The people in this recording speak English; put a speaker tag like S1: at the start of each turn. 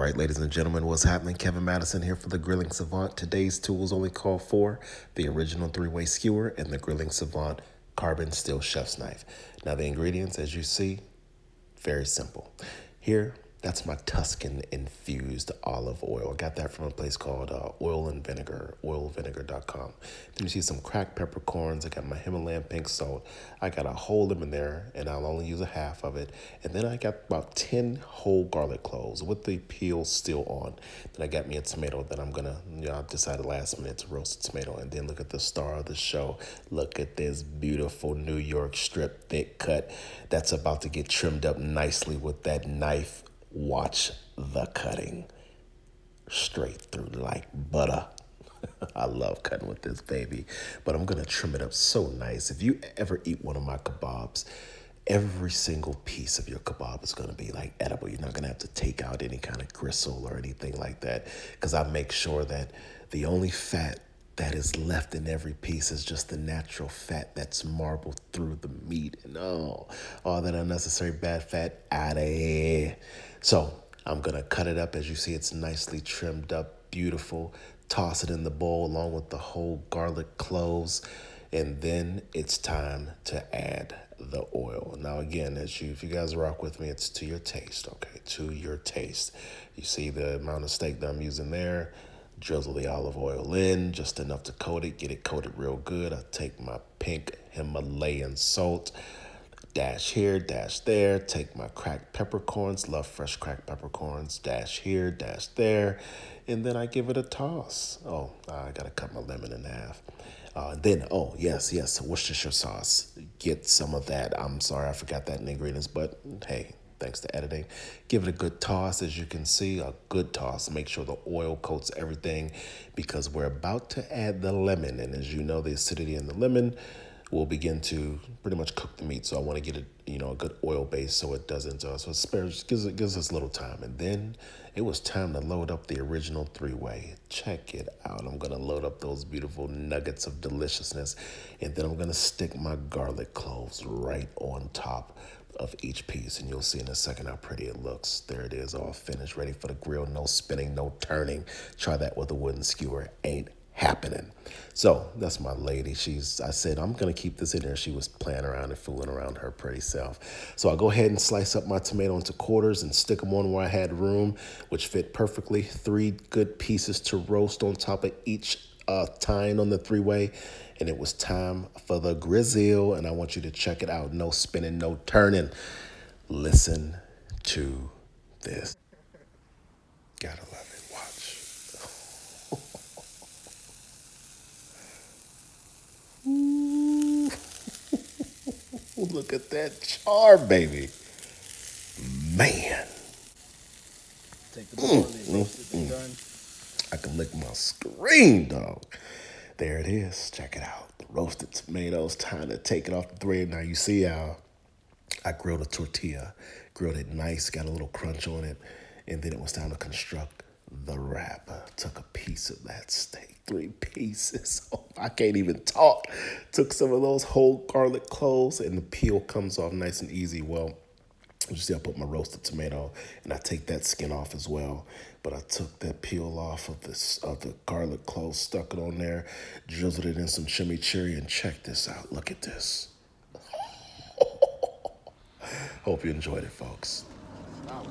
S1: All right, ladies and gentlemen, what's happening? Kevin Madison here for the Grilling Savant. Today's tools only call for the original 3-way skewer and the Grilling Savant carbon steel chef's knife. Now the ingredients, as you see, very simple. Here, that's my Tuscan infused olive oil. I got that from a place called Oil and Vinegar, oilvinegar.com. Then you see some cracked peppercorns. I got my Himalayan pink salt. I got a whole lemon there, and I'll only use a half of it. And then I got about 10 whole garlic cloves with the peel still on. Then I got me a tomato that I'm gonna, I decided last minute to roast a tomato. And then look at the star of the show. Look at this beautiful New York strip thick cut that's about to get trimmed up nicely with that knife. Watch the cutting straight through like butter. I love cutting with this baby, but I'm gonna trim it up so nice. If you ever eat one of my kebabs, every single piece of your kebab is gonna be like edible. You're not gonna have to take out any kind of gristle or anything like that, because I make sure that the only fat that is left in every piece is just the natural fat that's marbled through the meat, and all that unnecessary bad fat out of here. So I'm gonna cut it up. As you see, it's nicely trimmed up, beautiful. Toss it in the bowl along with the whole garlic cloves, and then it's time to add the oil. Now again, if you guys rock with me, it's to your taste, okay? To your taste. You see the amount of steak that I'm using there. Drizzle the olive oil in, just enough to coat it, get it coated real good. I take my pink Himalayan salt, dash here, dash there. Take my cracked peppercorns, love fresh cracked peppercorns, dash here, dash there. And then I give it a toss. Oh, I gotta cut my lemon in half. Then, yes, Worcestershire sauce. Get some of that. I'm sorry, I forgot that in the ingredients, but hey, thanks to editing. Give it a good toss. As you can see, a good toss. Make sure the oil coats everything, because we're about to add the lemon. And as you know, the acidity in the lemon will begin to pretty much cook the meat. So I want to get it, a good oil base so it doesn't, so it spares, gives us a little time. And then it was time to load up the original 3-way. Check it out. I'm going to load up those beautiful nuggets of deliciousness. And then I'm going to stick my garlic cloves right on top of each piece, and you'll see in a second how pretty it looks. There it is, all finished, ready for the grill. No spinning, no turning. Try that with a wooden skewer. Ain't happening. So that's my lady. I said, I'm gonna keep this in there. She was playing around and fooling around her pretty self. So I'll go ahead and slice up my tomato into quarters and stick them on where I had room, which fit perfectly. 3 good pieces to roast on top of each tine on the 3-way. And it was time for the grizzle, and I want you to check it out. No spinning, no turning. Listen to this. Gotta love it. Watch. Ooh. Look at that char, baby. Man.
S2: Take the barley, roast it, and done.
S1: I can lick my screen, dog. There it is. Check it out. Roasted tomatoes. Time to take it off the thread. Now you see how I grilled a tortilla. Grilled it nice. Got a little crunch on it. And then it was time to construct the wrap. Took a piece of that steak. 3 pieces. Oh, I can't even talk. Took some of those whole garlic cloves, and the peel comes off nice and easy. Well, you see, I put my roasted tomato, and I take that skin off as well. But I took that peel off of the garlic cloves, stuck it on there, drizzled it in some chimichurri, and check this out. Look at this. Hope you enjoyed it, folks.
S2: Wow.